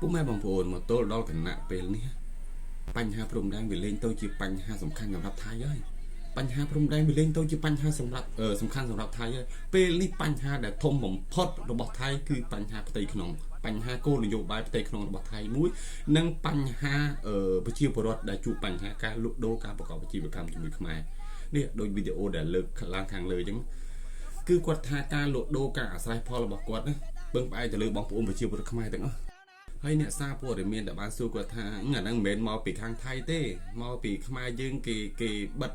ពុកម៉ែបងប្អូនមកទល់ដល់គណៈពេលនេះបញ្ហាព្រំដែនវាលែងទៅជាបញ្ហាសំខាន់សម្រាប់ថៃហើយបញ្ហាព្រំដែនវាលែងទៅជាបញ្ហាសម្រាប់សំខាន់សម្រាប់ថៃហើយពេលនេះបញ្ហាដែលធំបំផុតរបស់ថៃគឺបញ្ហាផ្ទៃក្នុងបញ្ហាគោលនយោបាយផ្ទៃក្នុងរបស់ថៃមួយនិងបញ្ហាប្រជាពលរដ្ឋដែលជួបបញ្ហាការលក់ដូរការប្រកបអាជីវកម្មជាមួយខ្មែរនេះដូចវីដេអូដែលលើកឡើងខាងលើអញ្ចឹងគឺគាត់ថាការលក់ដូរការអាស្រ័យផលរបស់គាត់ណាពឹងផ្អែកទៅលើបងប្អូនប្រជាពលរដ្ឋខ្មែរទាំងអស់ហើយអ្នកសារព័ត៌មានដែលបានសួរគាត់ថាអាហ្នឹងមិនមែនមកពីខាងថៃទេមកពីខ្មែរយើងគេបិទ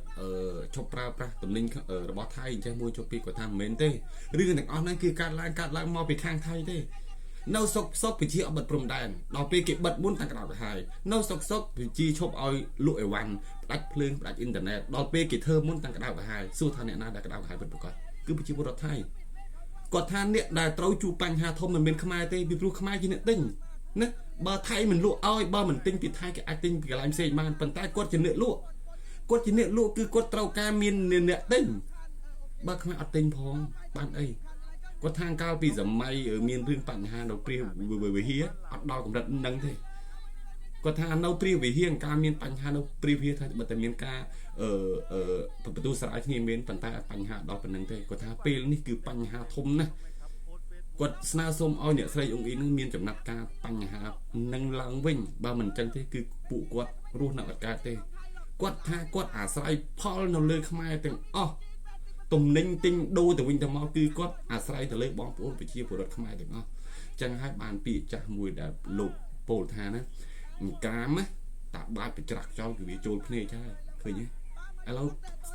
ឈប់ប្រើប្រាស់ទំនិញរបស់ថៃអញ្ចឹងមួយចុះពីគាត់ថាមិនមែនទេរឿងទាំងអស់ហ្នឹងគឺកាត់ឡើងមកពីខាងថៃទេនៅសុកប្រជាអបិតព្រំដែនដល់ពេលគេបិទមុនតាំងក្រោយទៅហើយនៅសុកប្រជាឈប់ឲ្យលក់អីវ៉ាន់ផ្ដាច់ភ្លើងផ្ដាច់អ៊ីនធឺណិតដល់ពេលគេធ្វើមុនតាំងក្រោយទៅហើយសួរថាអ្នកណាដែលក្រោយទៅហើយពិតប្រាកដគឺប្រជាពលរដ្ឋថៃគាត់ថាអ្នកដែលត្រូវជួបបញ្ហាធំមិនមែនខ្មែរទេពីព្រោះខ្មែរជាអ្នកទិញណាបើថៃមិនលក់ឲ្យបើមិនទិញពីថៃគេអាចទិញពីកន្លែងផ្សេងបានប៉ុន្តែគាត់ជាអ្នកលក់គឺគាត់ត្រូវការមានអ្នកទិញបើខ្មែរអត់ទិញផងបានអីគាត់ថាកាលពីសម័យមានរឿងបញ្ហានៅព្រះវិហារអត់ដល់កម្រិតនឹងទេគាត់ថានៅព្រះវិហារការមានបញ្ហានៅព្រះវិហារថាបើតែមានការបន្ទូស្រ័យគ្នាមានប៉ុន្តែបញ្ហាដល់ប៉ុណ្្នឹងទេគាត់ថាពេលនេះគឺបញ្ហាធំណាស់គាត់ស្នើសុំឲ្យអ្នកស្រីអ៊ុងអ៊ីនឹងមានចំណាត់ការបញ្ហានឹងឡើងវិញបើមិនអញ្ចឹងទេគឺពួកគាត់រស់នៅអត់កើតទេគាត់ថាគាត់អាស្រ័យផលនៅលើខ្មែរទាំងអស់ទំនិញទិញដូរទៅវិញទៅមកគឺគាត់អាស្រ័យទៅលើបងប្អូនប្រជាពលរដ្ឋខ្មែរទាំងអស់អញ្ចឹងហើយបានពាក្យចាស់មួយដែលលោកពោលថាណាកាមតាបាច់បច្រាស់ខ្យល់គឺវាចូលភ្នែកហើយឃើញទេឥឡូវ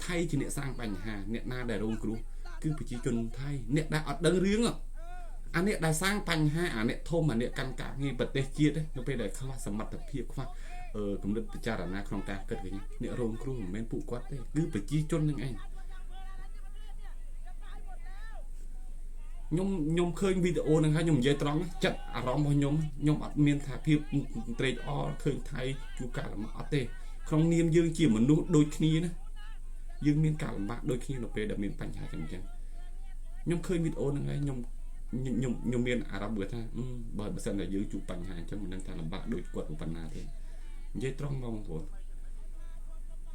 ថៃជាអ្នកសាងបញ្ហាអ្នកណាដែលរងគ្រោះគឺប្រជាជនថៃអ្នកដែលអត់ដឹងរឿងអានេះដែលសាងបញ្ហាអានេះធំអានេះកាន់កាងារប្រទេសជាតិនៅពេលដែលខ្វះសមត្ថភាពខ្វះគំនិតពិចារណាក្នុងការគិតវិញអ្នករងគ្រោះមិនមែនពួកគាត់ទេគឺប្រជាជននឹងឯងខ្ញុំឃើញវីដេអូហ្នឹងហើយខ្ញុំនិយាយត្រង់ចិត្តអារម្មណ៍របស់ខ្ញុំអត់មានថាភាពត្រេកអរឃើញថៃជួបការលំបាកអត់ទេក្នុងនាមយើងជាមនុស្សដូចគ្នាណាយើងមានការលំបាកដូចគ្នានៅពេលដែលមានបញ្ហាចឹងខ្ញុំឃើញវីដេអូហ្នឹងហើយខ្ញុំមានអារម្មណ៍ថាបើសិនតែយើងជួបបញ្ហាអញ្ចឹងមិនដឹងថាលំបាកដូចគាត់ប៉ុណ្ណាទេនិយាយត្រង់បងប្អូន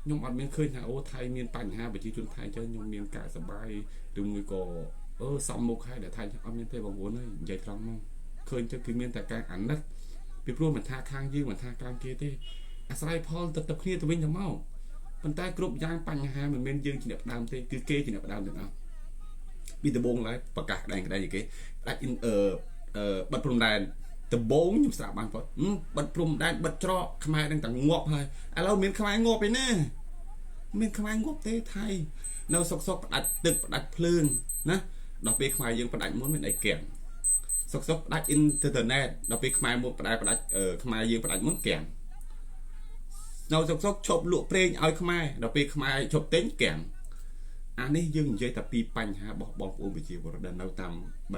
ខ្ញុំអត់មានឃើញថាអូថៃមានបញ្ហាប្រជាជនថៃអញ្ចឹងខ្ញុំមានការសប្បាយឬមួយក៏សំមុខហើយដែលថៃអត់មានទេបងប្អូនអើយនិយាយត្រង់មកឃើញទៅគឺមានតែការអាណិតពីព្រោះមិនថាខាងយើងមិនថាខាងគេទេអាស្រ័យផលទៅគ្នាទៅវិញទៅមកប៉ុន្តែគ្រប់យ៉ាងបញ្ហាមិនមែនយើងជាអ្នកផ្ដើមទេគឺគេជាអ្នកផ្ដើមទាំងអស់ពីដំបូងឡើយប្រកាសក្តែងគេដាច់បិទព្រំដែនដំបូងខ្ញុំស្រាប់បានគាត់បិទព្រំដែនបិទច្រកខ្មែរនឹងតែងាប់ហើយឥឡូវមានខ្មែរងាប់ឯណាមានខ្មែរងាប់ទេថៃនៅសុកផ្ដាច់ទឹកផ្ដាច់ភ្លើងណាដល់ពេលខ្មែរយើងផ្ដាច់មុនមានអីកៀងសុកផ្ដាច់អ៊ីនធឺណិតដល់ពេលខ្មែរមកផ្ដាច់ខ្មែរយើងផ្ដាច់មុនកៀងនៅសុកឈប់លក់ប្រេងឲ្យខ្មែរដល់ពេលខ្មែរឈប់ទិញកៀងអានេះយើងនិយាយតែពីបញ្ហារបស់បងប្អូនប្រជាពលរដ្ឋដែលនៅតាមប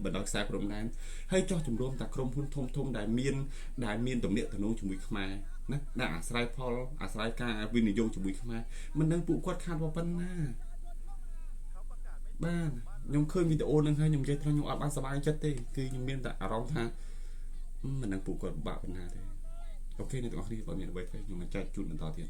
ណ្ដោយខ្សែព្រំដែនហើយចោះជំរុំតែក្រុមហ៊ុនធំដែលមានទំនាក់ទំនងជាមួយខ្មែរណាដែលអាស្រ័យផលអាស្រ័យការវិនិយោគជាមួយខ្មែរមិនដឹងពួកគាត់ខាតប៉ុណ្ណាបាទខ្ញុំឃើញវីដេអូហ្នឹងហើយខ្ញុំនិយាយថាខ្ញុំអត់បានសប្បាយចិត្តទេគឺខ្ញុំមានតែអារម្មណ៍ថាមិនដឹងពួកគាត់ពិបាកប៉ុណ្ណាទេអូខេអ្នកទាំងអស់គ្នាបើមានអ្វីទៅខ្ញុំនឹងចែកជូនបន្តទៀត